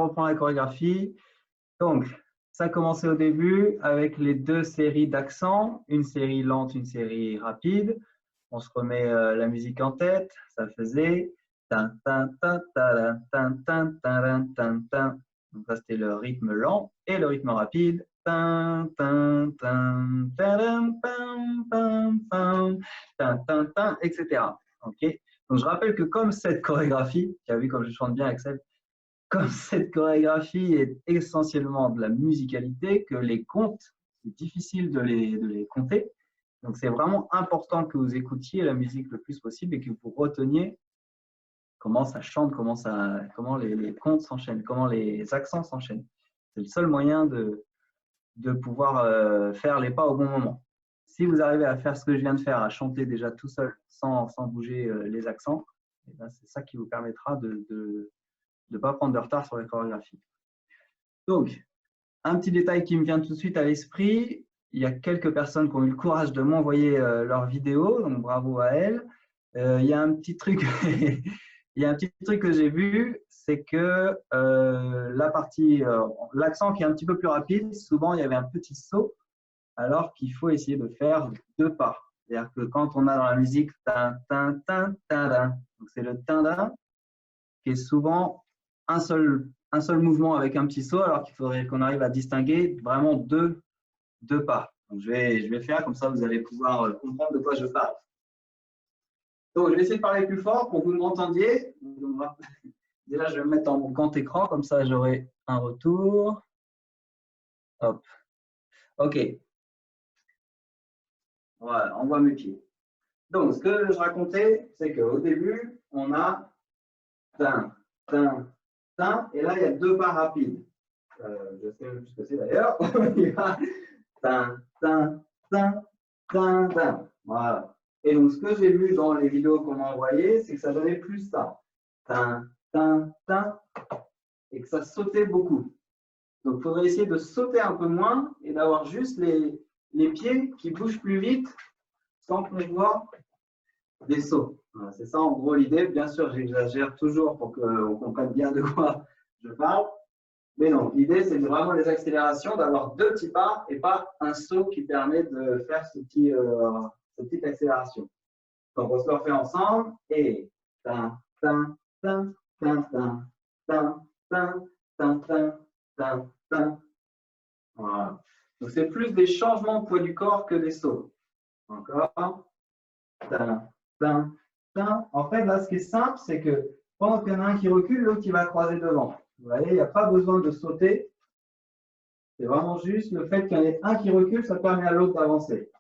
reprend la chorégraphie. Donc, ça a commencé au début avec les deux séries d'accents, une série lente, une série rapide. On se remet la musique en tête. Ça faisait tan tan tan tan tan tan tan tan tan. Donc ça c'était le rythme lent et le rythme rapide. Tan tan tan tan pam pam pam tan tan tan, etc. Ok. Donc je rappelle que comme cette chorégraphie, tu as vu comme je chante bien Axel, comme cette chorégraphie est essentiellement de la musicalité, que les comptes, c'est difficile de les compter. Donc, c'est vraiment important que vous écoutiez la musique le plus possible et que vous reteniez comment ça chante, comment les comptes s'enchaînent, comment les accents s'enchaînent. C'est le seul moyen de pouvoir faire les pas au bon moment. Si vous arrivez à faire ce que je viens de faire, à chanter déjà tout seul, sans bouger les accents, c'est ça qui vous permettra de ne pas prendre de retard sur les chorégraphies. Donc, un petit détail qui me vient tout de suite à l'esprit, il y a quelques personnes qui ont eu le courage de m'envoyer leurs vidéos, donc bravo à elles. Il y a un petit truc, il y a un petit truc que j'ai vu, c'est que la partie, l'accent qui est un petit peu plus rapide, souvent il y avait un petit saut, alors qu'il faut essayer de faire deux pas. C'est-à-dire que quand on a dans la musique tin tin tin tin, donc c'est le tin qui est souvent un seul mouvement avec un petit saut, alors qu'il faudrait qu'on arrive à distinguer vraiment deux pas. Donc, je vais faire comme ça, vous allez pouvoir comprendre de quoi je parle. Donc, je vais essayer de parler plus fort pour que vous m'entendiez. Déjà, je vais me mettre en grand écran, comme ça, j'aurai un retour. Hop. OK. Voilà, on voit mes pieds. Donc, ce que je racontais, c'est qu'au début, on a tin, tin, tin, et là, il y a deux pas rapides. Je sais plus ce que c'est d'ailleurs. Tin, tin, tin, tin, tin. Voilà. Et donc, ce que j'ai vu dans les vidéos qu'on m'a envoyées, c'est que ça donnait plus ça. Tin, tin, tin. Et que ça sautait beaucoup. Donc, il faudrait essayer de sauter un peu moins et d'avoir juste les pieds qui bougent plus vite sans qu'on voit des sauts. Voilà, c'est ça en gros l'idée. Bien sûr, j'exagère toujours pour qu'on comprenne bien de quoi je parle. Mais non, l'idée, c'est vraiment les accélérations, d'avoir deux petits pas et pas un saut qui permet de faire cette petite accélération. Donc, on se le refait ensemble. Et tin, tin, tin, tin, tin, tin, tin, tin, tin, tin, tin. Voilà. Donc, c'est plus des changements de poids du corps que des sauts. Encore. Tin, tin, tin. En fait, là, ce qui est simple, c'est que pendant qu'il y en a un qui recule, l'autre qui va croiser devant. Vous voyez, il n'y a pas besoin de sauter. C'est vraiment juste le fait qu'il y en ait un qui recule, ça permet à l'autre d'avancer.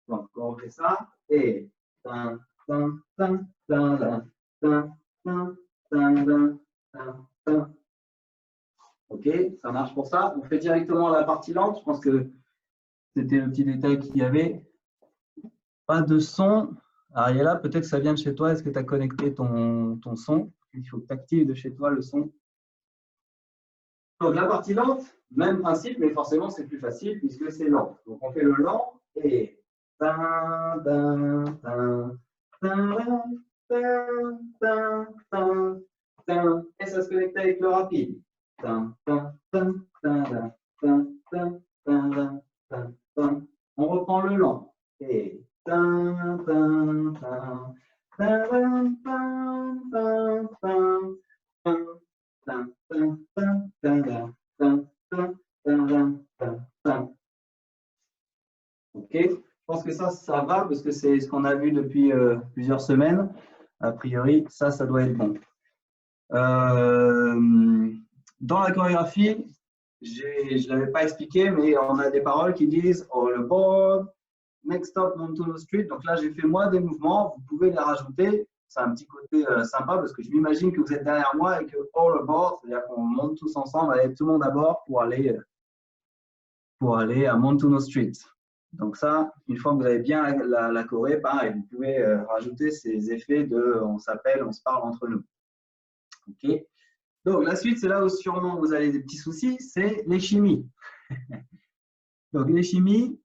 Donc, on fait ça. Et tin, tin, tin, tin, tin, tin, tin, tin, tin, tin. OK, ça marche pour ça. On fait directement la partie lente. Je pense que c'était le petit détail qu'il y avait. Pas de son. Ariella, peut-être que ça vient de chez toi. Est-ce que tu as connecté ton son? Il faut que tu actives de chez toi le son. Donc, la partie lente, même principe, mais forcément, c'est plus facile puisque c'est lent. Donc, on fait le lent et tin, tin, tin, tin, tin, tin, tin, tin, et ça se connecte avec le rapide. Tin, tin, tin, tin, tin, tin, tin, tin, tin. On reprend le lent et tin, tin, tin, tin, tin, tin, tin, tin. Ok, je pense que ça va parce que c'est ce qu'on a vu depuis plusieurs semaines. A priori, ça doit être bon. Dans la chorégraphie, je ne l'avais pas expliqué, mais on a des paroles qui disent all aboard, next stop Montuno Street. Donc là, j'ai fait moi des mouvements. Vous pouvez les rajouter. C'est un petit côté sympa parce que je m'imagine que vous êtes derrière moi et que all aboard, c'est-à-dire qu'on monte tous ensemble avec tout le monde à bord pour aller à Montuno Street. Donc ça, une fois que vous avez bien la choré, pareil, vous pouvez rajouter ces effets de on s'appelle, on se parle entre nous. Ok. Donc la suite, c'est là où sûrement vous avez des petits soucis, c'est les chimies. Donc les chimies,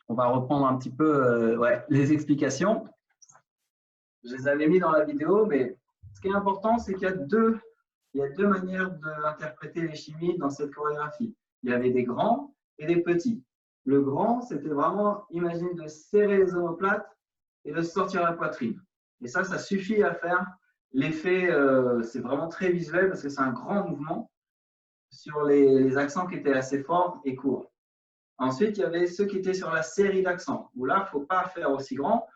on va reprendre un petit peu les explications. Je les avais mis dans la vidéo, mais ce qui est important, c'est qu'il y a deux il y a deux manières d'interpréter les chimies dans cette chorégraphie. Il y avait des grands et des petits. Le grand, c'était vraiment, imagine, de serrer les omoplates et de sortir la poitrine. Et ça suffit à faire l'effet, c'est vraiment très visuel parce que c'est un grand mouvement sur les accents qui étaient assez forts et courts. Ensuite, il y avait ceux qui étaient sur la série d'accents, où là, il ne faut pas faire aussi grand,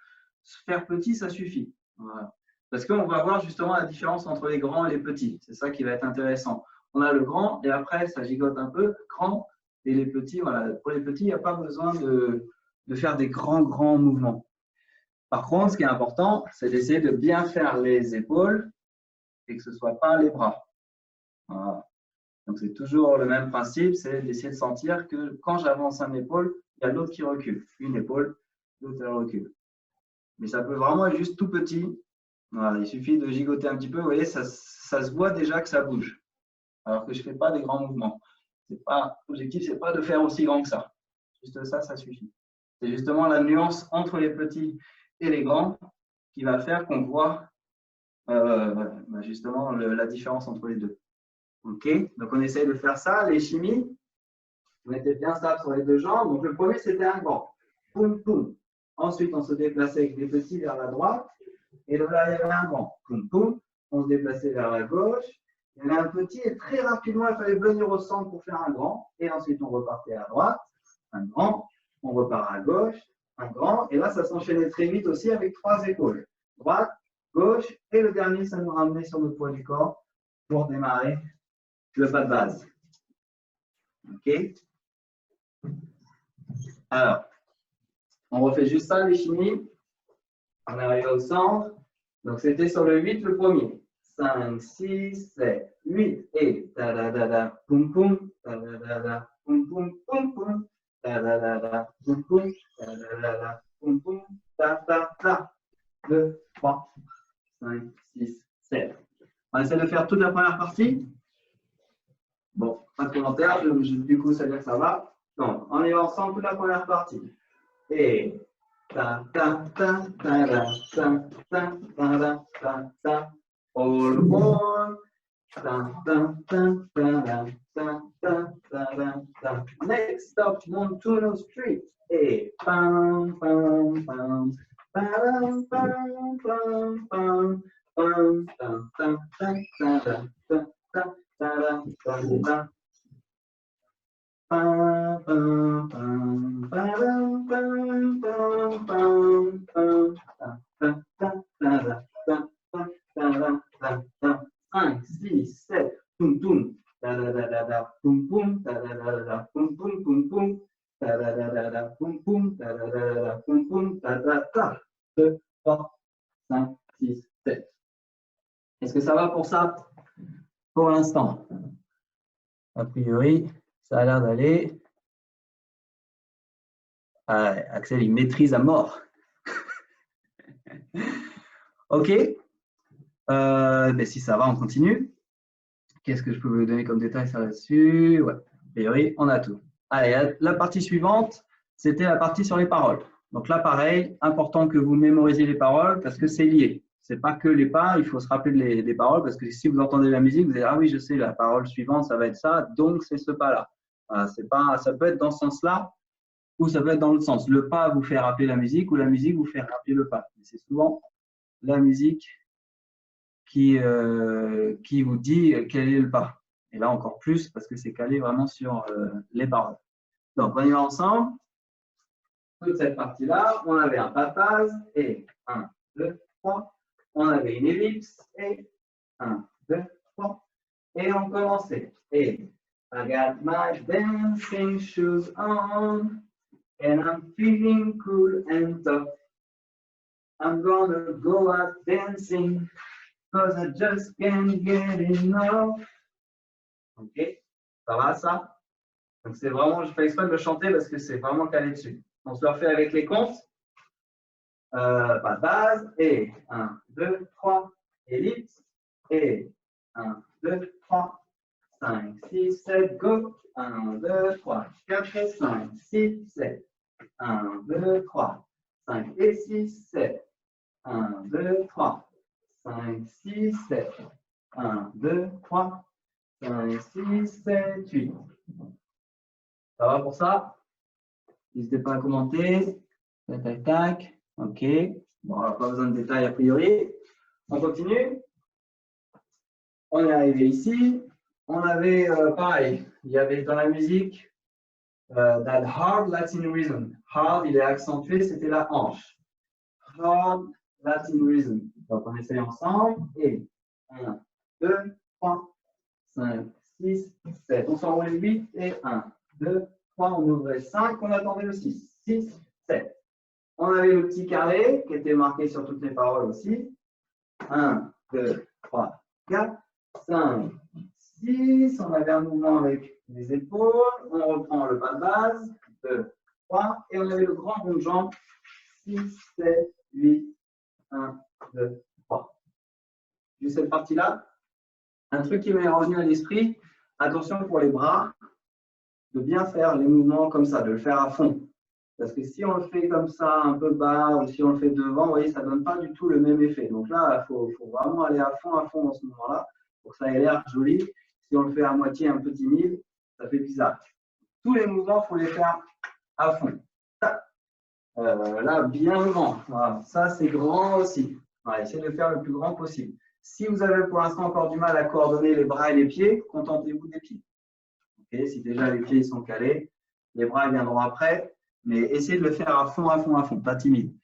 faire petit, ça suffit. Voilà. Parce qu'on va voir justement la différence entre les grands et les petits. C'est ça qui va être intéressant. On a le grand et après, ça gigote un peu, grand, et les petits, voilà. Pour les petits, il n'y a pas besoin de faire des grands mouvements. Par contre, ce qui est important, c'est d'essayer de bien faire les épaules et que ce ne soit pas les bras. Voilà. Donc, c'est toujours le même principe, c'est d'essayer de sentir que quand j'avance une épaule, il y a l'autre qui recule. Une épaule, l'autre elle recule. Mais ça peut vraiment être juste tout petit. Voilà, il suffit de gigoter un petit peu. Vous voyez, ça se voit déjà que ça bouge. Alors que je ne fais pas des grands mouvements. L'objectif, ce n'est pas de faire aussi grand que ça. Juste ça, ça suffit. C'est justement la nuance entre les petits et les grands qui va faire qu'on voit justement la différence entre les deux. Ok, donc on essaye de faire ça. Les chimies, on était bien stable sur les deux jambes. Donc le premier, c'était un grand. Poum, poum. Ensuite, on se déplaçait avec des petits vers la droite. Et là, il y avait un grand. Poum, poum. On se déplaçait vers la gauche. Il y avait un petit et très rapidement, il fallait venir au centre pour faire un grand. Et ensuite, on repartait à droite. Un grand. On repart à gauche. Un grand. Et là, ça s'enchaînait très vite aussi avec 3 épaules. Droite, gauche. Et le dernier, ça nous ramenait sur notre poids du corps pour démarrer le pas de base. OK? Alors, on refait juste ça, les chimies. On arrive au centre. Donc, c'était sur le 8, le premier. 5, 6, 7, 8. Et ta-da-da-da, poum poum, ta-da-da-da, poum poum, poum poum, ta-da-da-da, poum poum, ta-da-da-da, poum poum, ta-ta-ta. 2, 3, 5, 6, 7. On essaie de faire toute la première partie. Bon, pas de commentaire, du coup, ça veut dire que ça va. Donc, on y va ensemble toute la première partie. Et ta ta ta ta ta ta ta ta ta ta all one ta ta ta ta ta ta ta ta. Next stop, Montuno Street. Et pam pam pam pam pam pam pam pam ta ta ta ta ta ta ta ta ta. Pam, pam, pam, pam, pam, pam, pam, pam, ta, ta, ta, ta, ta, ta, 5, 6, 7, toum, toum, ta, da, da, da, da, poum, poum, ta, da, da, da, da, poum, poum, poum, poum, ta, da, da, da, da, poum, poum, ta, da, da, da, da, poum, poum, ta, ta, ta, 2, 3, 5, 6, 7. Est-ce que ça va pour ça? Pour l'instant, a priori, ça a l'air d'aller. Ah, Axel, il maîtrise à mort. OK. Ben, si ça va, on continue. Qu'est-ce que je peux vous donner comme détail ça là-dessus? Ouais, a priori, on a tout. Allez, la partie suivante, c'était la partie sur les paroles. Donc là, pareil, important que vous mémorisez les paroles parce que c'est lié. Ce n'est pas que les pas, il faut se rappeler des paroles parce que si vous entendez la musique, vous allez dire, ah oui, je sais, la parole suivante, ça va être ça, donc c'est ce pas-là. Voilà, ça peut être dans ce sens-là, ou ça peut être dans l'autre sens. Le pas vous fait rappeler la musique ou la musique vous fait rappeler le pas. C'est souvent la musique qui vous dit quel est le pas. Et là encore plus parce que c'est calé vraiment sur les paroles. Donc on y va ensemble. Toute cette partie-là, on avait un pas de base et 1, 2, 3. On avait une ellipse et 1, 2, 3. Et on commençait. Et I got my dancing shoes on. And I'm feeling cool and tough. I'm gonna go out dancing, cause I just can't get enough. Ok, ça va ça? Donc c'est vraiment, je fais exprès de le chanter parce que c'est vraiment calé dessus. On se le refait avec les comptes. Pas de base. Et 1, 2, 3. Ellipse. Et 1, 2, 3. 5, 6, 7, go. 1, 2, 3, 4, 5, 6, 7. 1, 2, 3, 5 et 6, 7. 1, 2, 3, 5, 6, 7. 1, 2, 3, 5, 6, 7, 8. Ça va pour ça? N'hésitez pas à commenter. Tac, tac, tac. OK. Bon, alors, pas besoin de détails a priori. On continue. On est arrivé ici. On avait, pareil, il y avait dans la musique that hard Latin rhythm. Hard, il est accentué, c'était la hanche. Hard Latin rhythm. Donc, on essaye ensemble. Et 1, 2, 3, 5, 6, 7. On s'enroule 8 et 1, 2, 3. On ouvrait 5. On attendait le 6. 6, 7. On avait le petit carré qui était marqué sur toutes les paroles aussi. 1, 2, 3, 4, 5, 6. On avait un mouvement avec les épaules. On reprend le pas de base. 2, 3. Et on avait le grand rond de jambe. 6, 7, 8, 1, 2, 3. Juste cette partie-là. Un truc qui m'est revenu à l'esprit. Attention pour les bras. De bien faire les mouvements comme ça. De le faire à fond. Parce que si on le fait comme ça, un peu bas, ou si on le fait devant, vous voyez, ça ne donne pas du tout le même effet. Donc là, il faut vraiment aller à fond dans ce moment-là, pour que ça ait l'air joli. Si on le fait à moitié un peu timide, ça fait bizarre. Tous les mouvements, il faut les faire à fond. Là, bien grand. Voilà. Ça, c'est grand aussi. Voilà, essayez de le faire le plus grand possible. Si vous avez pour l'instant encore du mal à coordonner les bras et les pieds, contentez-vous des pieds. Okay, si déjà les pieds sont calés, les bras viendront après. Mais essayez de le faire à fond, pas timide.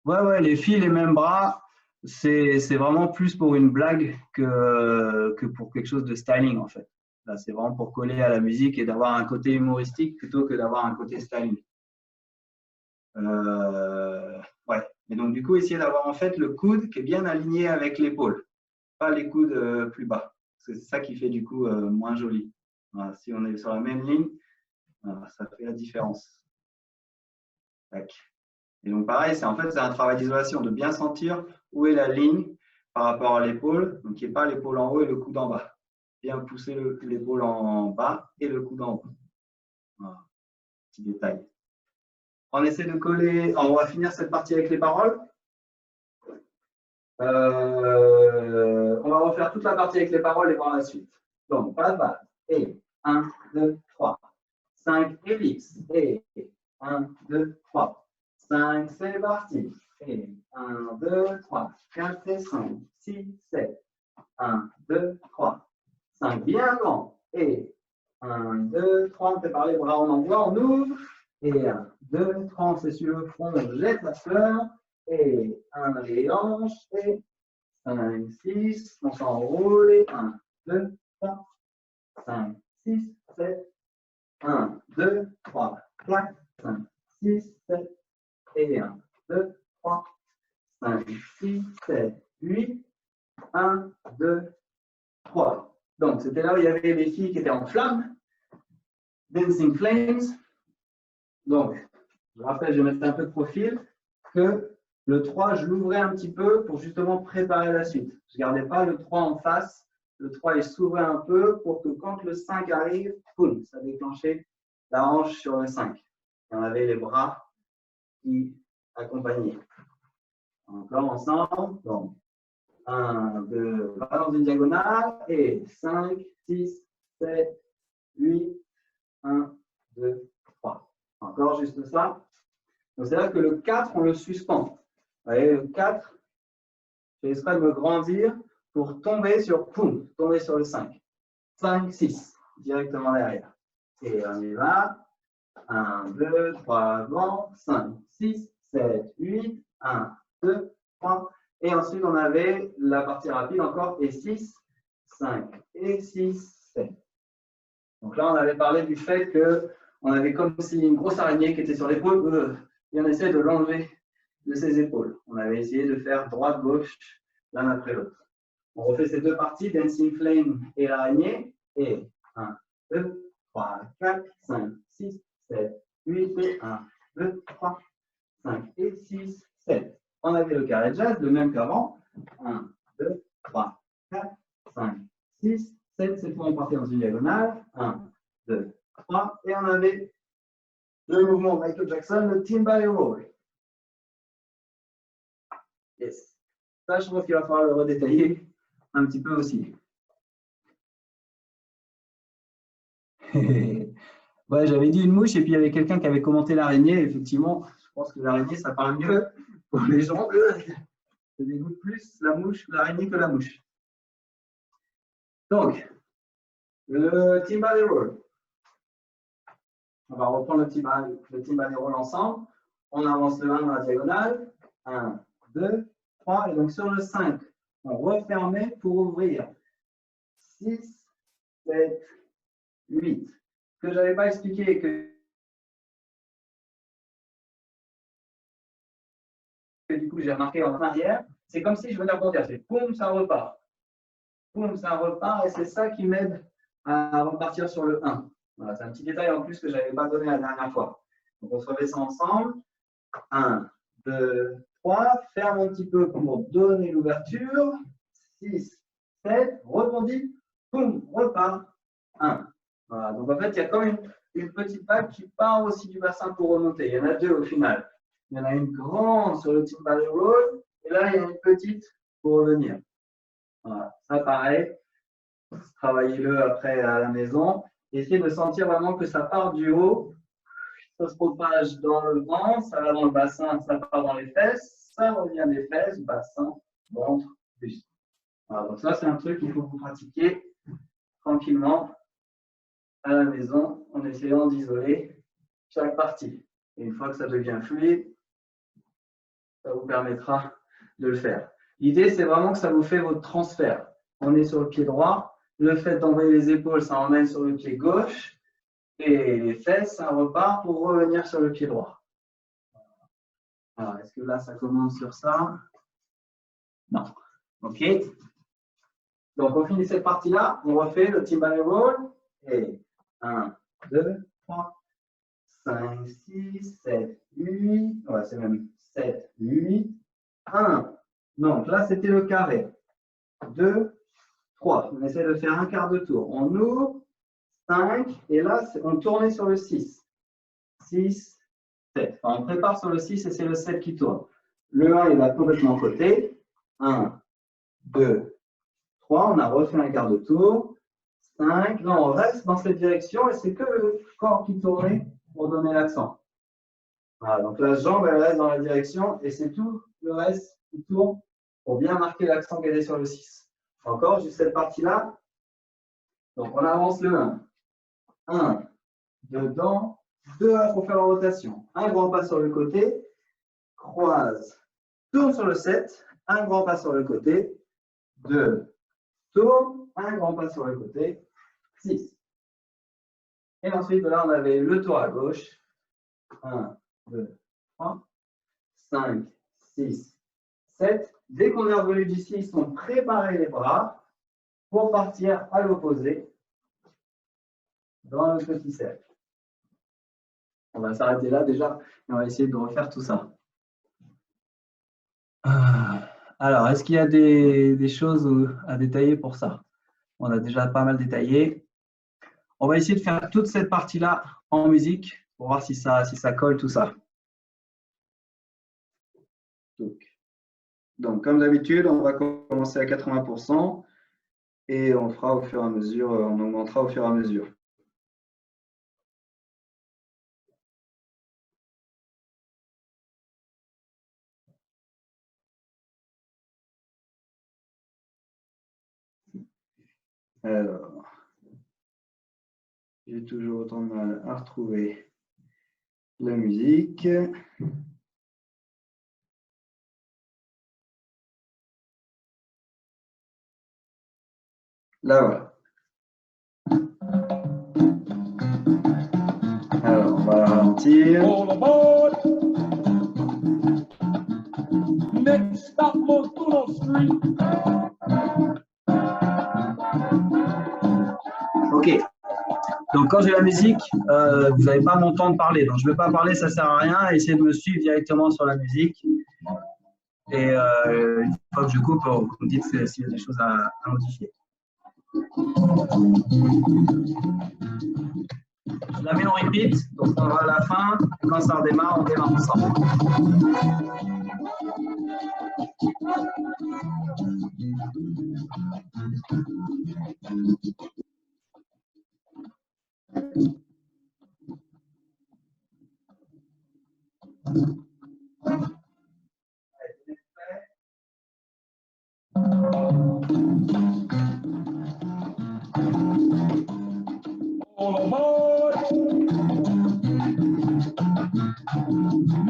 Ouais, les filles, les mêmes bras, c'est vraiment plus pour une blague que pour quelque chose de styling, en fait. Là, c'est vraiment pour coller à la musique et d'avoir un côté humoristique plutôt que d'avoir un côté styling. Ouais. Et donc, du coup, essayez d'avoir en fait le coude qui est bien aligné avec l'épaule, pas les coudes plus bas. C'est ça qui fait du coup moins joli. Voilà, si on est sur la même ligne, voilà, ça fait la différence. Tac. Et donc, pareil, c'est un travail d'isolation, de bien sentir où est la ligne par rapport à l'épaule. Donc, il n'y ait pas l'épaule en haut et le coude en bas. Bien pousser l'épaule en bas et le coude en haut. Voilà. Petit détail. On essaie de coller. On va finir cette partie avec les paroles. On va refaire toute la partie avec les paroles et voir la suite. Donc, pas de base. Et 1, 2, 3. 5 ellipses. Et 1, 2, 3. 5, c'est parti. Et 1, 2, 3, 4 et 5, 6, 7. 1, 2, 3, 5, bien grand. Et 1, 2, 3, on prépare les bras, on envoie, on ouvre. Et 1, 2, 3, on fait sur le front, on jette la fleur. Et 1, les hanches. Et 5, 6, on s'enroule. Et 1, 2, 3, 5, 6, 7. 1, 2, 3, 4, 5, 6, 7. Et 1, 2, 3, 5, 6, 7, 8. 1, 2, 3. Donc, c'était là où il y avait les filles qui étaient en flammes. Dancing Flames. Donc, je rappelle, je mettais un peu de profil, que le 3, je l'ouvrais un petit peu pour justement préparer la suite. Je ne gardais pas le 3 en face. Le 3, il s'ouvrait un peu pour que quand le 5 arrive, boum, ça déclenchait la hanche sur le 5. Et on avait les bras qui accompagnaient. Encore ensemble. Donc, 1, 2, pas dans une diagonale. Et 5, 6, 7, 8, 1, 2, 3. Encore juste ça. Donc, c'est-à-dire que le 4, on le suspend. Vous voyez, le 4, j'ai exprès de me grandir pour tomber sur, poum, tomber sur le 5. 5, 6, directement derrière. Et on y va. 1, 2, 3, avant. 5, 6, 7, 8. 1, 2, 3. Et ensuite, on avait la partie rapide encore. Et 6, 5, et 6, 7. Donc là, on avait parlé du fait qu'on avait comme si une grosse araignée qui était sur l'épaule, et on essayait de l'enlever de ses épaules. On avait essayé de faire droite-gauche, l'un après l'autre. On refait ces deux parties, Dancing Flame et l'araignée. Et 1, 2, 3, 4, 5, 6, 7, 8, et 1, 2, 3, 5 et 6, 7. On avait le carré jazz, le même qu'avant. 1, 2, 3, 4, 5, 6, 7. Cette fois, on partait dans une diagonale. 1, 2, 3. Et on avait le mouvement Michael Jackson, le Timbale Roll. Yes. Ça, je pense qu'il va falloir le redétailler un petit peu aussi. Ouais, j'avais dit une mouche et puis il y avait quelqu'un qui avait commenté l'araignée. Effectivement, je pense que l'araignée, ça parle mieux pour les gens. Ça dégoûte plus la mouche, l'araignée que la mouche. Donc, le Timbale Roll. On va reprendre le Timbale Roll ensemble. On avance le 1 dans la diagonale. 1, 2, 3. Et donc sur le 5, on refermait pour ouvrir. 6, 7, 8. Ce que je n'avais pas expliqué et que du coup j'ai remarqué en arrière, c'est comme si je venais rebondir. C'est poum, ça repart. Poum, ça repart. Et c'est ça qui m'aide à repartir sur le 1. Voilà, c'est un petit détail en plus que je n'avais pas donné la dernière fois. Donc on se remet ça ensemble. 1, 2, 3. Ferme un petit peu pour donner l'ouverture. 6, 7. Rebondis. Poum, repart. 1. Voilà. Donc en fait, il y a quand même une petite vague qui part aussi du bassin pour remonter. Il y en a deux au final. Il y en a une grande sur le Timbale Roll. Et là, il y a une petite pour revenir. Voilà. Ça, pareil. Travaillez-le après à la maison. Essayez de sentir vraiment que ça part du haut. Ça se propage dans le ventre, ça va dans le bassin, ça part dans les fesses, ça revient des fesses, bassin, ventre, buste. Voilà, donc ça, c'est un truc qu'il faut vous pratiquer tranquillement à la maison en essayant d'isoler chaque partie. Et une fois que ça devient fluide, ça vous permettra de le faire. L'idée, c'est vraiment que ça vous fait votre transfert. On est sur le pied droit. Le fait d'envoyer les épaules, ça emmène sur le pied gauche. Et les fesses, ça repart pour revenir sur le pied droit. Alors, est-ce que là, ça commence sur ça? Non. OK. Donc, on finit cette partie-là. On refait le Timbale Roll. Et 1, 2, 3, 5, 6, 7, 8. Ouais, c'est même 7, 8. 1. Donc, là, c'était le carré. 2, 3. On essaie de faire un quart de tour. On ouvre. 5. Et là, on tournait sur le 6. 6, 7. Enfin, on prépare sur le 6 et c'est le 7 qui tourne. Le 1, il va complètement côté. 1, 2, 3. On a refait un quart de tour. 5. Là, on reste dans cette direction et c'est que le corps qui tournait pour donner l'accent. Voilà, donc la jambe, elle reste dans la direction et c'est tout le reste qui tourne pour bien marquer l'accent qu'elle est sur le 6. Encore, juste cette partie-là. Donc, on avance le 1. 1, dedans. 2 pour faire la rotation. Un grand pas sur le côté, croise, tourne sur le 7, un grand pas sur le côté, 2, tourne, un grand pas sur le côté, 6. Et ensuite, là, on avait le tour à gauche, 1, 2, 3, 5, 6, 7. Dès qu'on est revenu d'ici, ils sont préparés les bras pour partir à l'opposé dans le petit cercle. On va s'arrêter là déjà et on va essayer de refaire tout ça. Alors, est-ce qu'il y a des choses à détailler pour ça? On a déjà pas mal détaillé. On va essayer de faire toute cette partie-là en musique pour voir si ça colle tout ça. Donc comme d'habitude, on va commencer à 80% et on fera au fur et à mesure, on augmentera au fur et à mesure. Alors, j'ai toujours autant de mal à retrouver la musique. Là, voilà. Alors, on va ralentir. Next stop, Monturo Street. Ok. Donc, quand j'ai la musique, vous n'allez pas m'entendre parler. Donc, je ne vais pas parler, ça ne sert à rien. Essayez de me suivre directement sur la musique. Et une fois que je coupe, vous me dites s'il y a des choses à modifier. Je la mets en repeat, donc on va à la fin. Quand ça redémarre, on démarre ensemble. All aboard!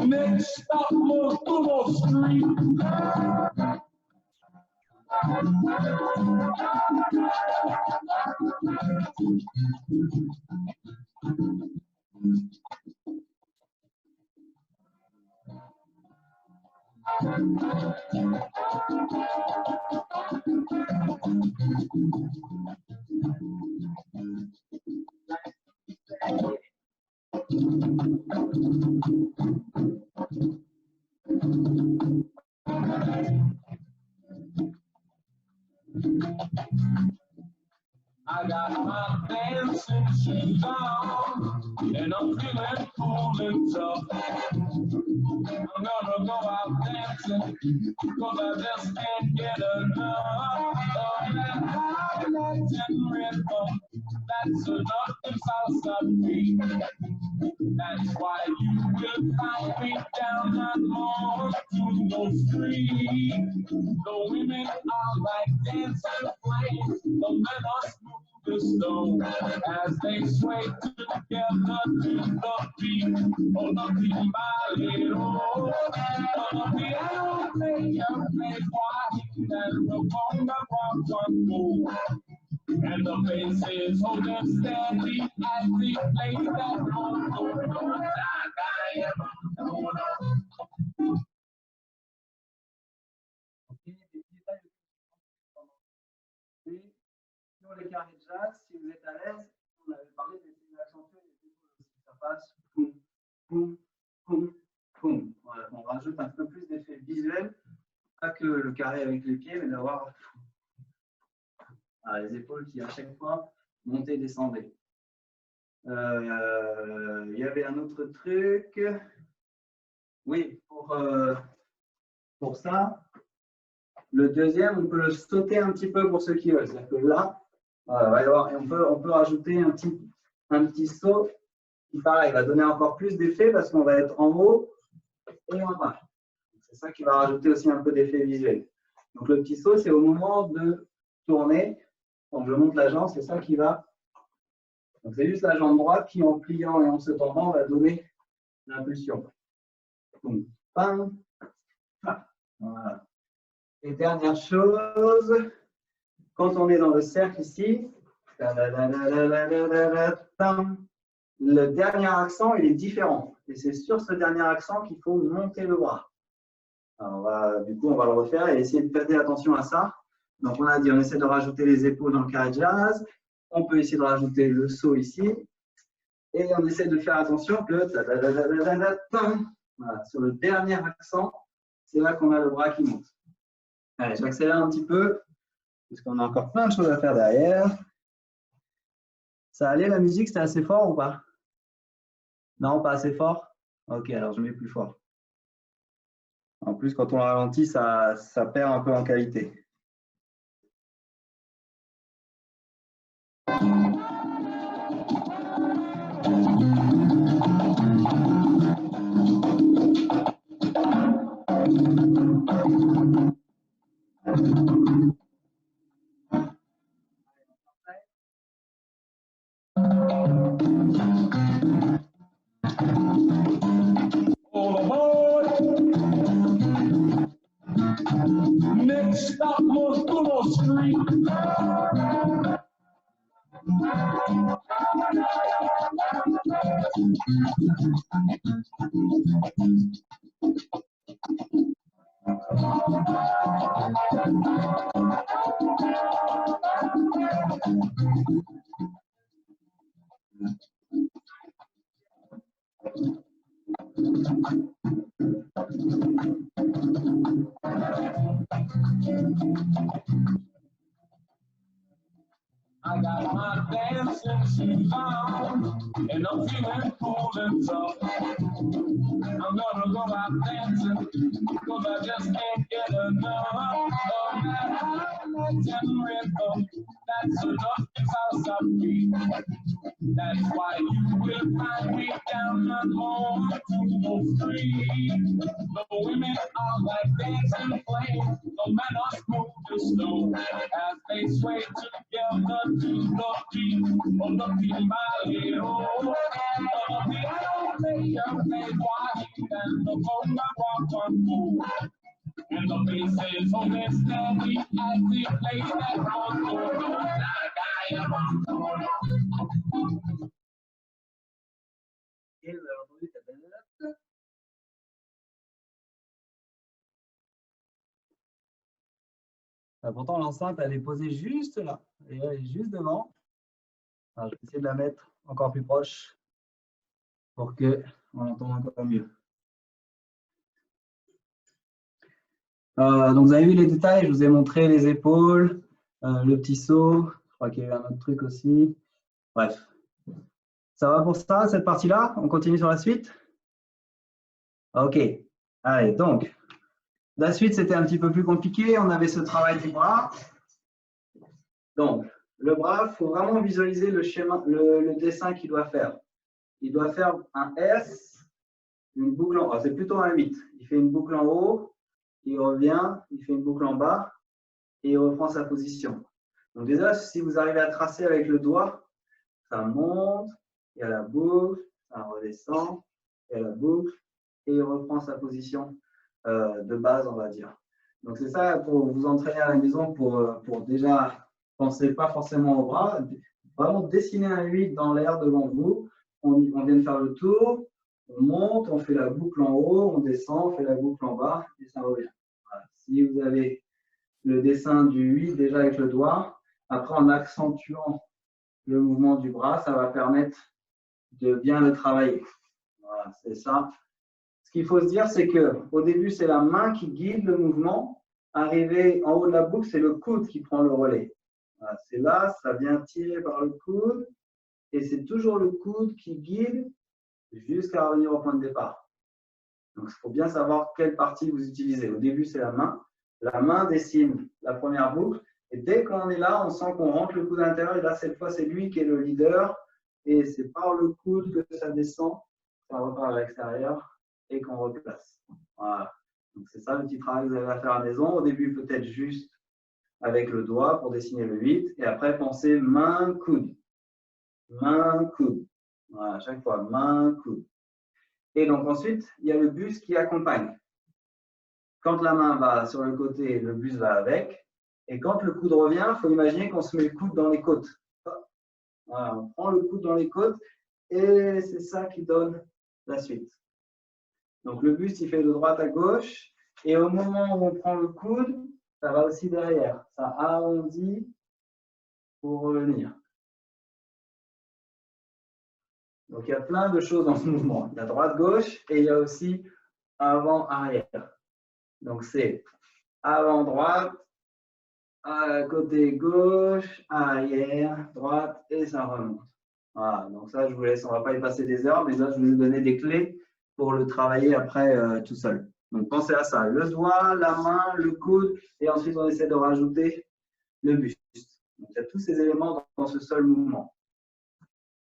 Next stop, Mostulo Street. I got my dancing shoes on, and I'm feeling cool and tough. I'm gonna go out dancing, cause I just can't get enough of that hot Latin rhythm. That's enough to salsa me. That's why you will find me down on Mostulo Street. The women are like dancing flames, the men are smooth as stone as they sway together to the beat of the timbalero. The piano player plays Wahid and the conga one move. And the bass is holding steady as he plays that mono. Sur les carrés de jazz, si vous êtes à l'aise, on avait parlé d'essayer d'accentuer les épaules aussi. Ça passe poum, poum, poum, poum. Voilà, on rajoute un peu plus d'effet visuel, pas que le carré avec les pieds, mais d'avoir les épaules qui à chaque fois montaient et descendaient. Il y avait un autre truc. Oui, pour ça, le deuxième, on peut le sauter un petit peu pour ceux qui veulent. C'est-à-dire que là, va y avoir, on peut rajouter un petit saut qui, pareil, va donner encore plus d'effet parce qu'on va être en haut et en bas. C'est ça qui va rajouter aussi un peu d'effet visuel. Donc, le petit saut, c'est au moment de tourner. Donc, je monte la jambe, c'est ça qui va. Donc, c'est juste la jambe droite qui, en pliant et en se tendant, va donner l'impulsion. Donc, pam, pam. Voilà. Et dernière chose, quand on est dans le cercle ici, le dernier accent, il est différent. Et c'est sur ce dernier accent qu'il faut monter le bras. Alors, du coup, on va le refaire et essayer de prêter attention à ça. Donc, on a dit, on essaie de rajouter les épaules dans le carré jazz. On peut essayer de rajouter le saut ici. Et on essaie de faire attention que voilà, sur le dernier accent, c'est là qu'on a le bras qui monte. Allez, j'accélère un petit peu, parce qu'on a encore plein de choses à faire derrière. Ça allait, la musique, c'était assez fort ou pas? Non, pas assez fort? Ok, alors je mets plus fort. En plus, quand on ralentit, ça perd un peu en qualité. All aboard! Next stop, Mostulo Street. I got my dancing shoes on, and I'm feeling cool and tough. I'm gonna go out dancing, cause I just can't get enough of that Latin rhythm. That's enough inside me. That's why you will find me down on 203. The women are like dancing flames, the men are smooth as snow, as they sway together to the beat of the Timbalero. The piano player plays wine and the conga rock on move. And the bass is only steady as he plays that rock. Like I am on tour. Pourtant, l'enceinte, elle est posée juste là, et elle est juste devant. Alors, je vais essayer de la mettre encore plus proche pour qu'on l'entende encore mieux. Donc, vous avez vu les détails, je vous ai montré les épaules, le petit saut, je crois qu'il y a eu un autre truc aussi. Bref. Ça va pour ça, cette partie-là? On continue sur la suite? Ok. Allez, donc, la suite, c'était un petit peu plus compliqué. On avait ce travail du bras. Donc, le bras, il faut vraiment visualiser le schéma, le dessin qu'il doit faire. Il doit faire un S, une boucle en haut. C'est plutôt un 8. Il fait une boucle en haut, il revient, il fait une boucle en bas et il reprend sa position. Donc déjà, si vous arrivez à tracer avec le doigt, ça monte, il y a la boucle, ça redescend, il y a la boucle et il reprend sa position de base, on va dire. Donc c'est ça pour vous entraîner à la maison pour déjà penser pas forcément au bras, vraiment dessiner un 8 dans l'air devant vous. On vient de faire le tour, on monte, on fait la boucle en haut, on descend, on fait la boucle en bas et ça revient. Voilà. Si vous avez le dessin du 8 déjà avec le doigt, après en accentuant le mouvement du bras, ça va permettre de bien le travailler. Voilà, c'est ça. Ce qu'il faut se dire, c'est qu'au début, c'est la main qui guide le mouvement. Arrivé en haut de la boucle, c'est le coude qui prend le relais. Voilà, c'est là, ça vient tirer par le coude. Et c'est toujours le coude qui guide jusqu'à revenir au point de départ. Donc, il faut bien savoir quelle partie vous utilisez. Au début, c'est la main. La main dessine la première boucle. Et dès qu'on est là, on sent qu'on rentre le coude à l'intérieur. Et là, cette fois, c'est lui qui est le leader. Et c'est par le coude que ça descend. Ça repart à l'extérieur et qu'on replace. Voilà. Donc, c'est ça le petit travail que vous avez à faire à la maison. Au début, peut-être juste avec le doigt pour dessiner le 8. Et après, pensez main-coude. Main-coude. Voilà, à chaque fois, main-coude. Et donc ensuite, il y a le buste qui accompagne. Quand la main va sur le côté, le buste va avec. Et quand le coude revient, il faut imaginer qu'on se met le coude dans les côtes. Voilà, on prend le coude dans les côtes et c'est ça qui donne la suite. Donc le buste, il fait de droite à gauche. Et au moment où on prend le coude, ça va aussi derrière. Ça arrondit pour revenir. Donc, il y a plein de choses dans ce mouvement. Il y a droite-gauche et il y a aussi avant-arrière. Donc, c'est avant-droite, côté gauche, arrière, droite et ça remonte. Voilà, donc ça, je vous laisse, on ne va pas y passer des heures, mais là, je vous ai donné des clés pour le travailler après tout seul. Donc, pensez à ça, le doigt, la main, le coude et ensuite, on essaie de rajouter le buste. Donc, il y a tous ces éléments dans ce seul mouvement.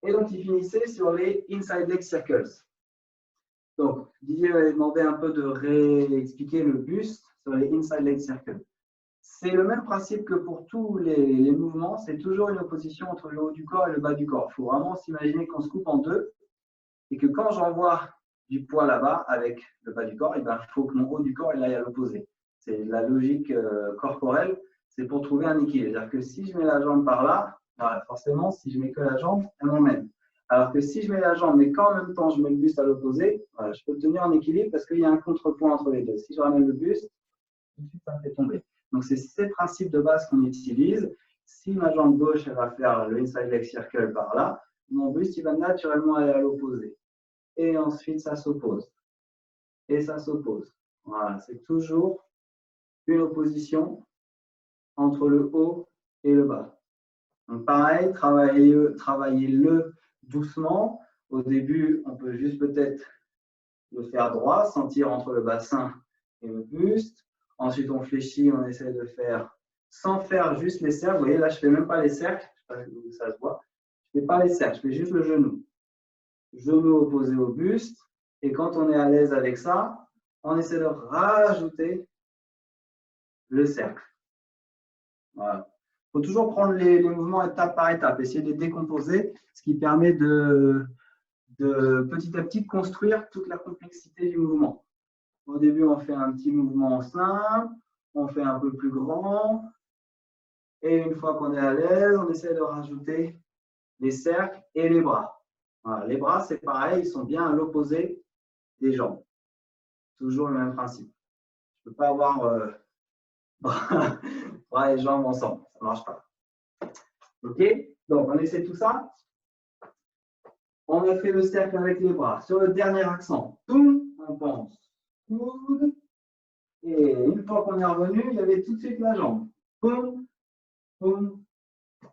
Et donc, il finissait sur les inside leg circles. Donc, Didier m'avait demandé un peu de réexpliquer le buste sur les inside leg circles. C'est le même principe que pour tous les mouvements, c'est toujours une opposition entre le haut du corps et le bas du corps. Il faut vraiment s'imaginer qu'on se coupe en deux et que quand j'envoie du poids là-bas avec le bas du corps, il faut que mon haut du corps aille à l'opposé. C'est la logique corporelle, c'est pour trouver un équilibre. C'est-à-dire que si je mets la jambe par là, voilà, forcément, si je mets que la jambe, elle m'emmène. Alors que si je mets la jambe, mais qu'en même temps, je mets le buste à l'opposé, voilà, je peux tenir en équilibre parce qu'il y a un contrepoint entre les deux. Si je ramène le buste, tout de suite, ça me fait tomber. Donc, c'est ces principes de base qu'on utilise. Si ma jambe gauche, elle va faire le inside leg circle par là, mon buste, il va naturellement aller à l'opposé. Et ensuite, ça s'oppose. Et ça s'oppose. Voilà, c'est toujours une opposition entre le haut et le bas. Donc pareil, travaillez-le doucement. Au début, on peut juste peut-être le faire droit, sentir entre le bassin et le buste. Ensuite, on fléchit, on essaie de faire sans faire juste les cercles. Vous voyez, là, je ne fais même pas les cercles. Je ne sais pas si ça se voit. Je ne fais pas les cercles, je fais juste le genou. Genou opposé au buste. Et quand on est à l'aise avec ça, on essaie de rajouter le cercle. Voilà. Il faut toujours prendre les mouvements étape par étape, essayer de les décomposer, ce qui permet de petit à petit construire toute la complexité du mouvement. Au début, on fait un petit mouvement simple, on fait un peu plus grand, et une fois qu'on est à l'aise, on essaie de rajouter les cercles et les bras. Voilà. Les bras, c'est pareil, ils sont bien à l'opposé des jambes. Toujours le même principe. Je ne peux pas avoir bras et jambes ensemble, ça ne marche pas. OK? Donc, on essaie tout ça. On a fait le cercle avec les bras. Sur le dernier accent, boum, on pense coude. Et une fois qu'on est revenu, il y avait tout de suite la jambe. Boum, boum,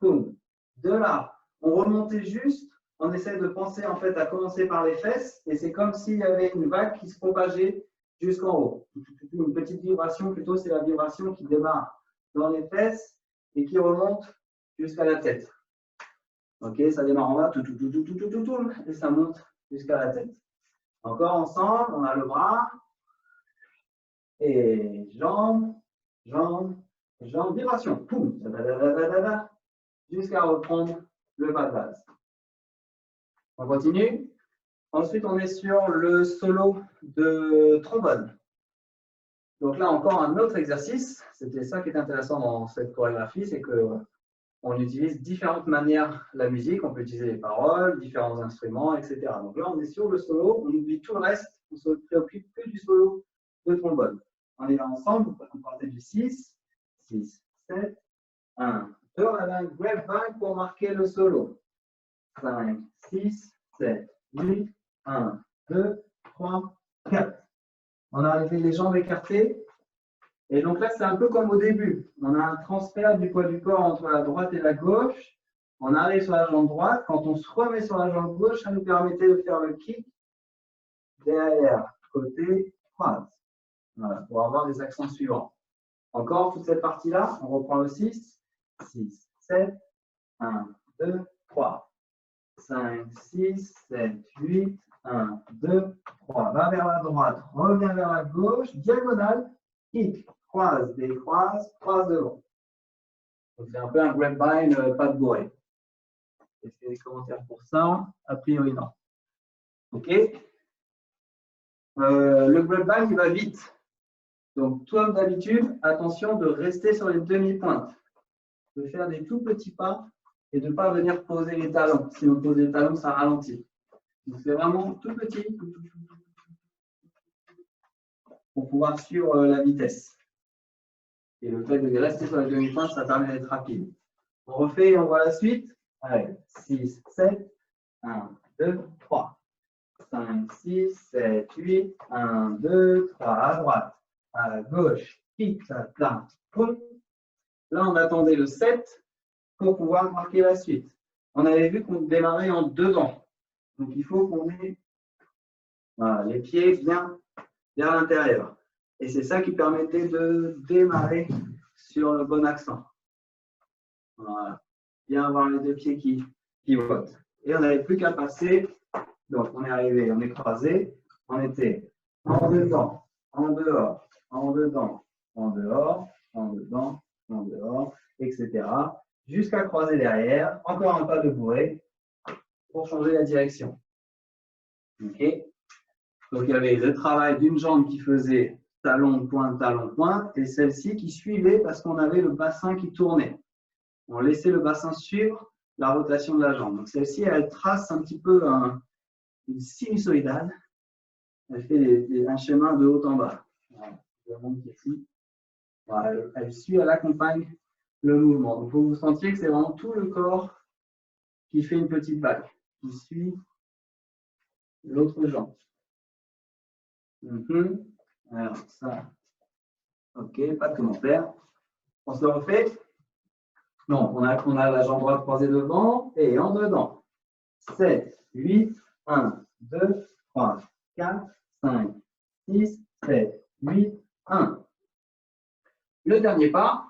boum. De là, on remontait juste. On essaie de penser en fait à commencer par les fesses. Et c'est comme s'il y avait une vague qui se propageait jusqu'en haut. Une petite vibration, plutôt, c'est la vibration qui démarre dans les fesses et qui remonte jusqu'à la tête. Ok, ça démarre en bas, et ça monte jusqu'à la tête. Encore ensemble, on a le bras, et jambes, jambes, jambes, vibration, poum, jusqu'à reprendre le pas de base. On continue. Ensuite, on est sur le solo de trombone. Donc là, encore un autre exercice. C'était ça qui est intéressant dans cette chorégraphie, c'est que on utilise différentes manières la musique, on peut utiliser les paroles, différents instruments, etc. Donc là, on est sur le solo, on oublie tout le reste, on se préoccupe que du solo de trombone. On est là ensemble, on partait du 6, 6, 7, 1, 2, on avait un grapevine pour marquer le solo. 5, 6, 7, 8, 1, 2, 3, 4. On a arrivé les jambes écartées. Et donc là, c'est un peu comme au début. On a un transfert du poids du corps entre la droite et la gauche. On arrive sur la jambe droite. Quand on se remet sur la jambe gauche, ça nous permettait de faire le kick derrière, côté, croise. Voilà, pour avoir les accents suivants. Encore toute cette partie-là, on reprend le 6, 6, 7, 1, 2, 3, 5, 6, 7, 8, 1, 2, 3. Va vers la droite, reviens vers la gauche, diagonale, kick. Croise, décroise, croise devant. Donc, c'est un peu un grapevine, pas de bourrée. Est-ce qu'il y a des commentaires pour ça? A priori, non. OK. Le grapevine, il va vite. Donc, comme d'habitude, attention de rester sur les demi-pointes. De faire des tout petits pas et de ne pas venir poser les talons. Si on pose les talons, ça ralentit. Donc, c'est vraiment tout petit pour pouvoir suivre la vitesse. Et le fait de rester sur la demi-pointe, ça permet d'être rapide. On refait et on voit la suite. Allez, 6, 7, 1, 2, 3. 5, 6, 7, 8, 1, 2, 3. À droite, à gauche, kick, ça, là, boum. Là, on attendait le 7 pour pouvoir marquer la suite. On avait vu qu'on démarrait en dedans. Donc, il faut qu'on ait voilà, les pieds bien vers l'intérieur. Et c'est ça qui permettait de démarrer sur le bon accent. Voilà. Bien avoir les deux pieds qui pivotent. Et on n'avait plus qu'à passer. Donc, on est arrivé, on est croisé. On était en dedans, en dehors, en dedans, en dehors, en dedans, en dehors, etc. Jusqu'à croiser derrière. Encore un pas de bourrée pour changer la direction. OK. Donc, il y avait le travail d'une jambe qui faisait talon, pointe, et celle-ci qui suivait parce qu'on avait le bassin qui tournait. On laissait le bassin suivre la rotation de la jambe. Donc, celle-ci, elle trace un petit peu une sinusoïdale. Elle fait un chemin de haut en bas. Voilà. Je vous montre ici. Voilà. Elle suit, elle accompagne le mouvement. Donc, il faut que vous sentiez que c'est vraiment tout le corps qui fait une petite vague, qui suit l'autre jambe. Alors, ça, ok, pas de commentaire. On se le refait. Donc, on a la jambe droite croisée devant et en dedans. 7, 8, 1, 2, 3, 4, 5, 6, 7, 8, 1. Le dernier pas,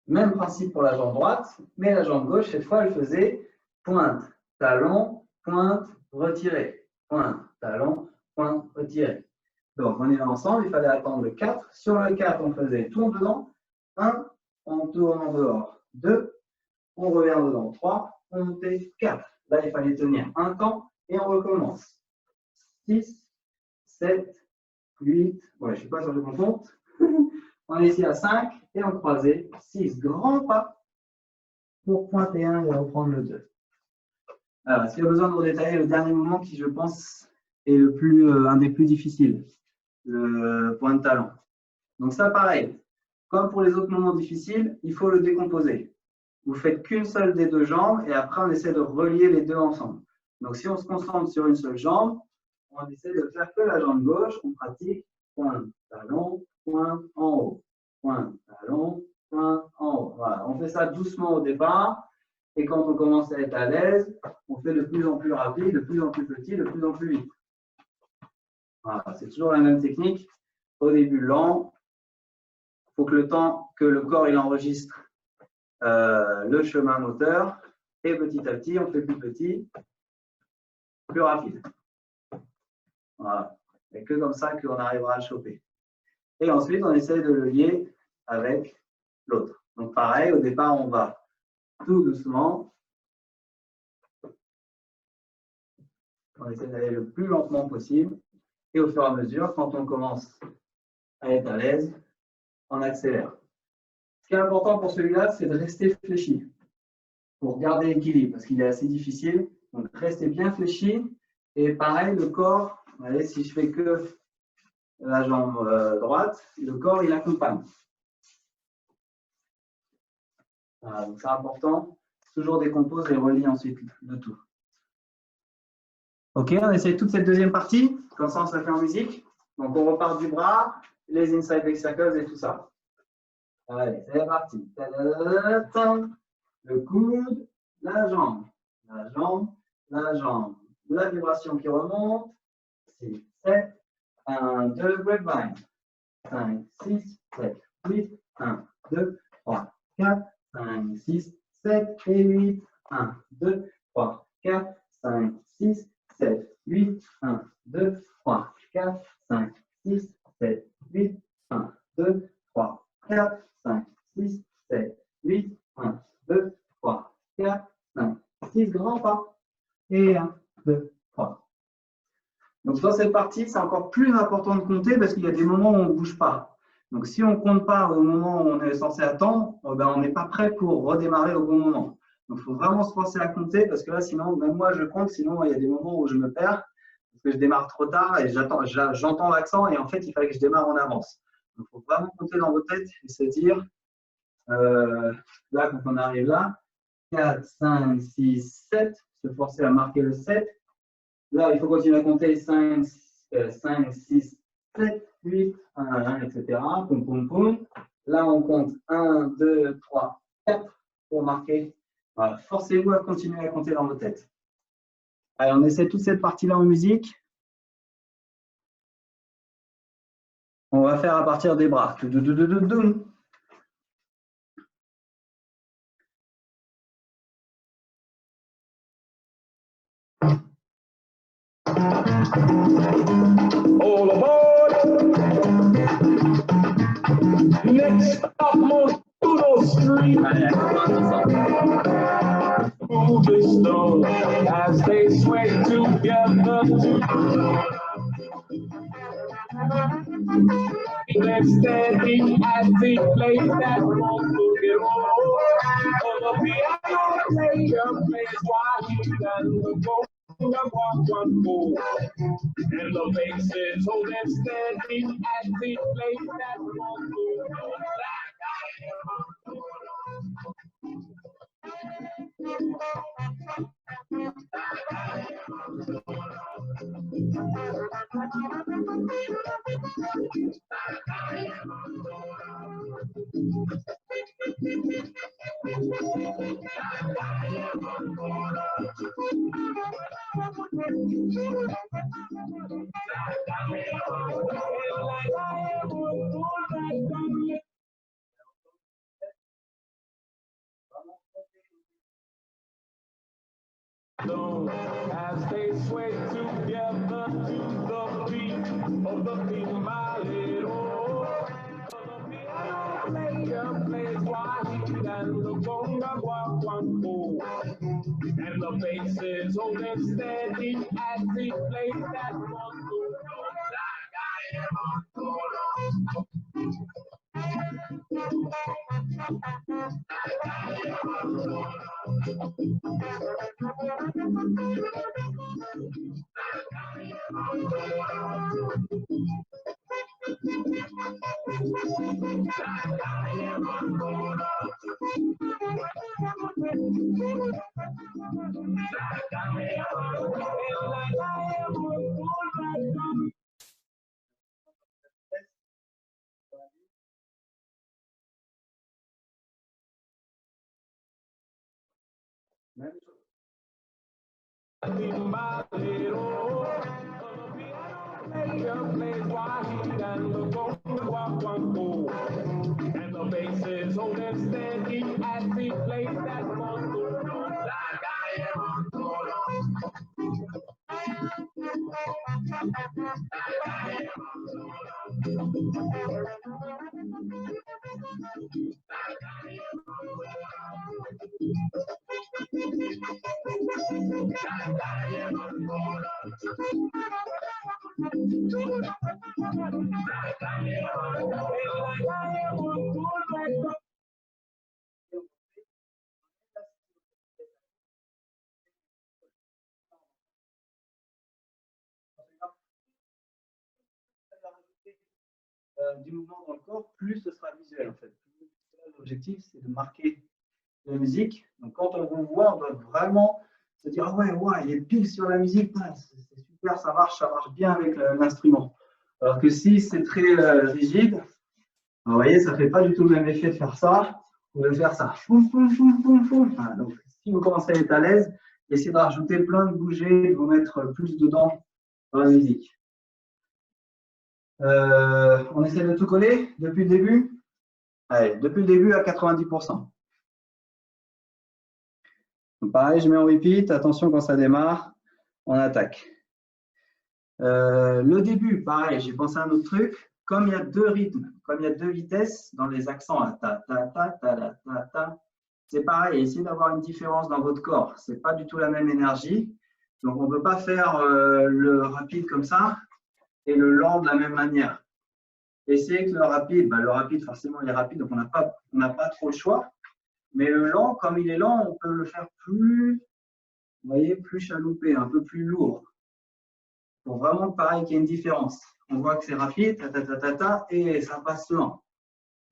même principe pour la jambe droite, mais la jambe gauche, cette fois, elle faisait pointe, talon, pointe, retiré. Pointe, talon, pointe, retiré. Donc, on est là ensemble, il fallait attendre le 4. Sur le 4, on faisait tourne dedans. 1, on tourne en dehors. 2, on revient dedans. 3, on montait 4. Là, il fallait tenir un temps et on recommence. 6, 7, 8. Ouais, je ne sais pas sur le bon compte. On est ici à 5 et on croisait 6 grands pas pour pointer 1 et reprendre le 2. Alors, est-ce qu'il y a besoin de redétailler le dernier moment qui, je pense, est un des plus difficiles, le point de talon. Donc ça, pareil, comme pour les autres moments difficiles, il faut le décomposer. Vous faites qu'une seule des deux jambes et après, on essaie de relier les deux ensemble. Donc, si on se concentre sur une seule jambe, on essaie de faire que la jambe gauche, on pratique point, talon, point en haut. Point, talon, point en haut. Voilà. On fait ça doucement au départ. Et quand on commence à être à l'aise, on fait de plus en plus rapide, de plus en plus petit, de plus en plus vite. Voilà. C'est toujours la même technique. Au début, lent. Il faut que le temps que le corps il enregistre le chemin moteur. Et petit à petit, on fait plus petit, plus rapide. Voilà. Et que comme ça qu'on arrivera à le choper. Et ensuite, on essaie de le lier avec l'autre. Donc pareil, au départ, on va tout doucement. On essaie d'aller le plus lentement possible. Et au fur et à mesure, quand on commence à être à l'aise, on accélère. Ce qui est important pour celui-là, c'est de rester fléchi pour garder l'équilibre, parce qu'il est assez difficile. Donc restez bien fléchi. Et pareil, le corps, vous voyez, si je fais que la jambe droite, le corps, il accompagne. Voilà, donc c'est important. Toujours décompose et relie ensuite le tout. Ok, on essaie toute cette deuxième partie. Comme ça, on se la fait en musique. Donc, on repart du bras, les inside leg circles et tout ça. Allez, c'est parti. Le coude, la jambe, la jambe, la jambe. La vibration qui remonte. 6, 7, 1, 2, grapevine. 5, 6, 7, 8, 1, 2, 3, 4, 5, 6, 7 et 8. 1, 2, 3, 4, 5, 6, 7, 8, 1, 2, 3, 4, 5, 6, 7, 8, 1, 2, 3, 4, 5, 6, 7, 8, 1, 2, 3, 4, 5, 6 grands pas. Et 1, 2, 3. Donc, dans cette partie, c'est encore plus important de compter parce qu'il y a des moments où on ne bouge pas. Donc, si on ne compte pas au moment où on est censé attendre, ben, on n'est pas prêt pour redémarrer au bon moment. Donc, il faut vraiment se forcer à compter parce que là, sinon, même moi, je compte. Sinon, il y a des moments où je me perds parce que je démarre trop tard et j'entends l'accent et en fait, il fallait que je démarre en avance. Donc, il faut vraiment compter dans vos têtes et se dire, là, quand on arrive là, 4, 5, 6, 7, se forcer à marquer le 7. Là, il faut continuer à compter 5, 6, 7, 8, 1, 1, etc. Poum, poum, poum. Là, on compte 1, 2, 3, 4 pour marquer. Voilà. Forcez-vous à continuer à compter dans vos têtes. Allez, on essaie toute cette partie-là en musique. On va faire à partir des bras. All aboard! Next stop, Montuno Street. Moving slow as they sway together. They're standing at the place that won't forget all. The piano player plays while he does the go. One more. And the faces, so they're standing at the place that won't As they sway together to the beat of the Pimalero. The piano player plays Wahid and the conga guaguanco. And the bass is holding steady as he plays that one. And the bass is holding steady as he plays that one. Like I am on du mouvement dans le corps, plus ce sera visuel en fait. L'objectif, c'est de marquer la musique. Donc quand on vous voit, on doit vraiment se dire ah ouais, il est pile sur la musique, c'est super, ça marche bien avec l'instrument. Alors que si c'est très rigide, vous voyez, ça ne fait pas du tout le même effet de faire ça ou de faire ça. Voilà, donc si vous commencez à être à l'aise, essayez de rajouter plein de bouger, de vous mettre plus dedans dans la musique. On essaie de tout coller depuis le début. Allez, depuis le début à 90%. Donc pareil, je mets en repeat. Attention quand ça démarre, on attaque. Le début, pareil, j'ai pensé à un autre truc. Comme il y a deux rythmes, comme il y a deux vitesses dans les accents, là, ta, ta, ta, ta, ta, ta, ta, c'est pareil. Essayez d'avoir une différence dans votre corps. C'est pas du tout la même énergie. Donc on ne peut pas faire le rapide comme ça et le lent de la même manière. Essayez que le rapide forcément il est rapide, donc on n'a pas trop le choix. Mais le lent, comme il est lent, on peut le faire plus, vous voyez, plus chaloupé, un peu plus lourd. Pour vraiment pareil qu'il y ait une différence. On voit que c'est rapide, et ça passe lent.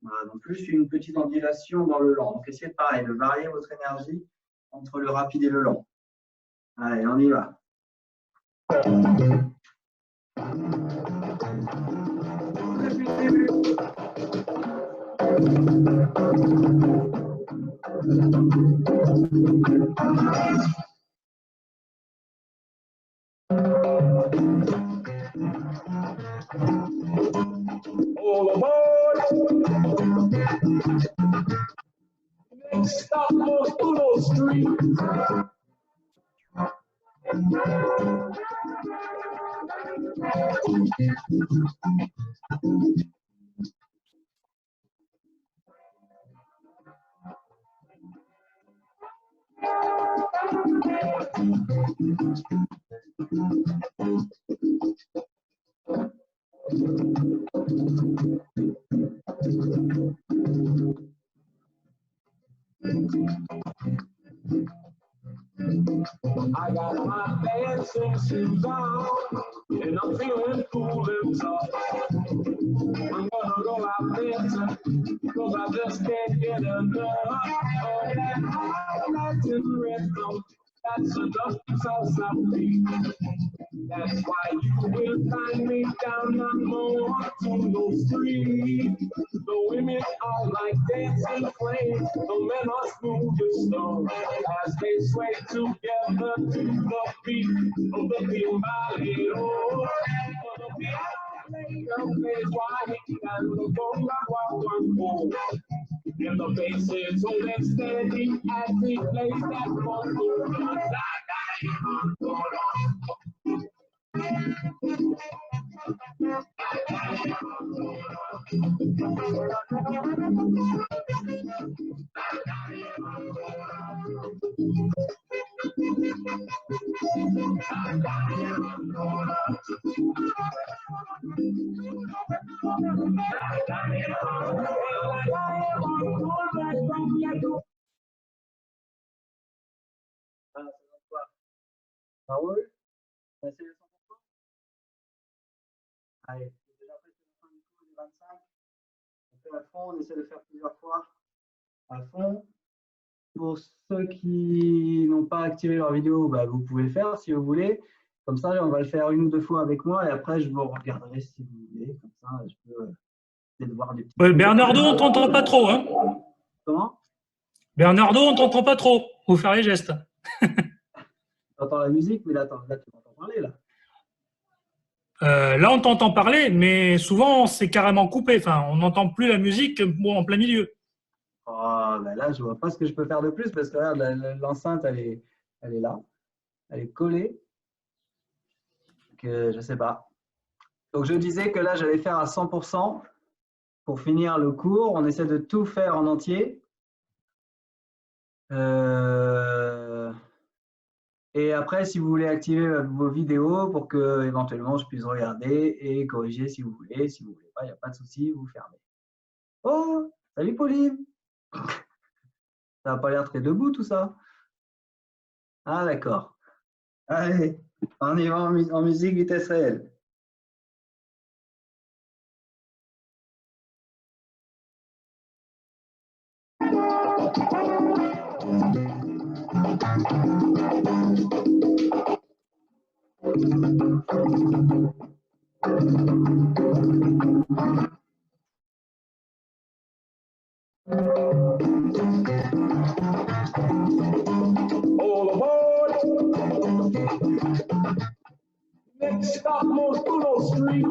Voilà, donc plus une petite ondulation dans le lent. Donc essayez pareil de varier votre énergie entre le rapide et le lent. Allez, on y va. All aboard! Next stop on Uno Street. I got my dancing shoes on, and I'm feeling cool and tough. I'm gonna go out dancing, cause I just can't get enough of that hot Latin rhythm. That's enough salsa beat. That's why you will find me down on Montego Street. The women are like dancing flames, the men are smooth as stone as they sway together to the beat of the Timbale. And the bonga one more. And the bases hold steady as we play that bongo. Raoul, on essaie le 100%. Allez, c'est déjà fait, c'est la fin du coup, les 25. On fait à fond, on essaie de faire plusieurs fois à fond. Pour ceux qui n'ont pas activé leur vidéo, bah, vous pouvez le faire si vous voulez. Comme ça, on va le faire une ou deux fois avec moi et après, je vous regarderai si vous voulez. Comme ça, je peux peut-être voir des petits. Ouais, Bernardo, on t'entend pas trop. Hein. Comment? Bernardo, on t'entend pas trop. Faut faire les gestes. T'entends la musique, mais là, tu m'entends parler là. Là, on t'entend parler, mais souvent, c'est carrément coupé. Enfin, on n'entend plus la musique en plein milieu. Oh, ben là, je vois pas ce que je peux faire de plus parce que regarde, l'enceinte, elle est là. Elle est collée. Donc, je sais pas. Donc, je disais que là, j'allais faire à 100% pour finir le cours. On essaie de tout faire en entier. Et après, si vous voulez activer vos vidéos pour que éventuellement je puisse regarder et corriger si vous voulez. Si vous voulez pas, il n'y a pas de souci, vous fermez. Oh, salut Pauline. Ça n'a pas l'air très debout tout ça. Ah d'accord. Allez, on y va en musique vitesse réelle. All aboard! Next stop, Montego Street.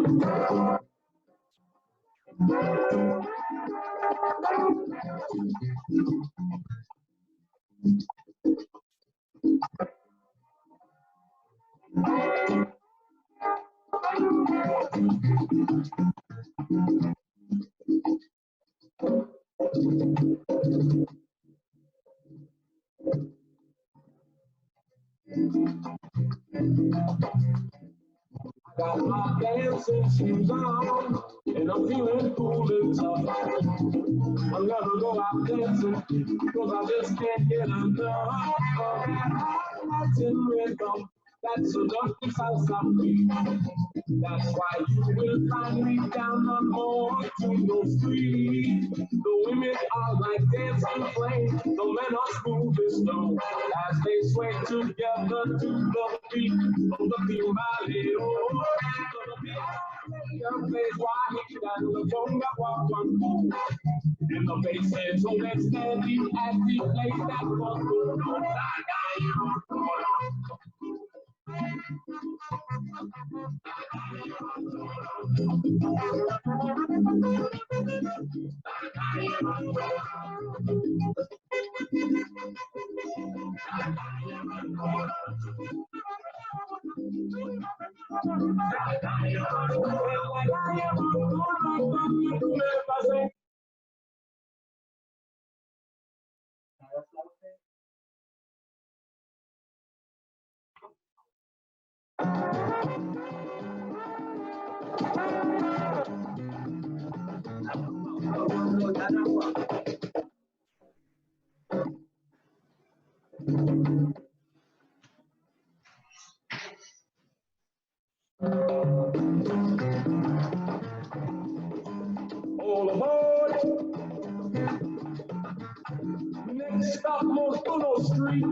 Got my dancing shoes on, and I'm feeling cool and tough. I'm gonna go out dancing, cause I just can't get enough. Latin rhythm, that's a lucky salsa beat. That's why you will find me down on Montego Street. The women are like dancing flames, the men are smooth as stone as they sway together to the beat of the Timbale. And the bases hold it steady as we play that bongo. All aboard! Next stop, Montego Street.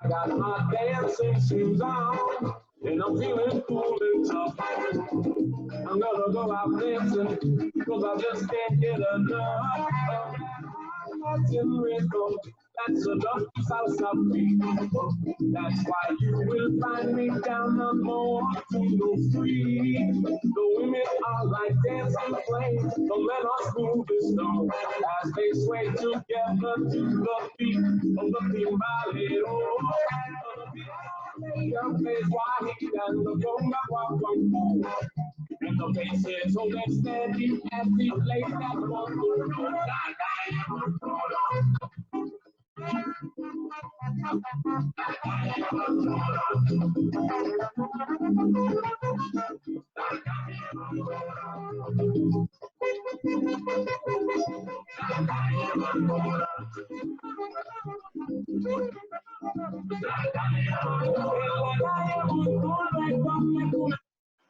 I got my dancing shoes on, and I'm feeling cool and tough. I'm gonna go out dancing, cause I just can't get enough. Latin rhythm, that's enough salsa beat. That's why you will find me down on Montego Street. The women are like dancing flames, the men are smooth as stone, as they sway together to the beat of the timbalero. Young face Wahid and the conga wah. And the bass is so let's steady as we play that one.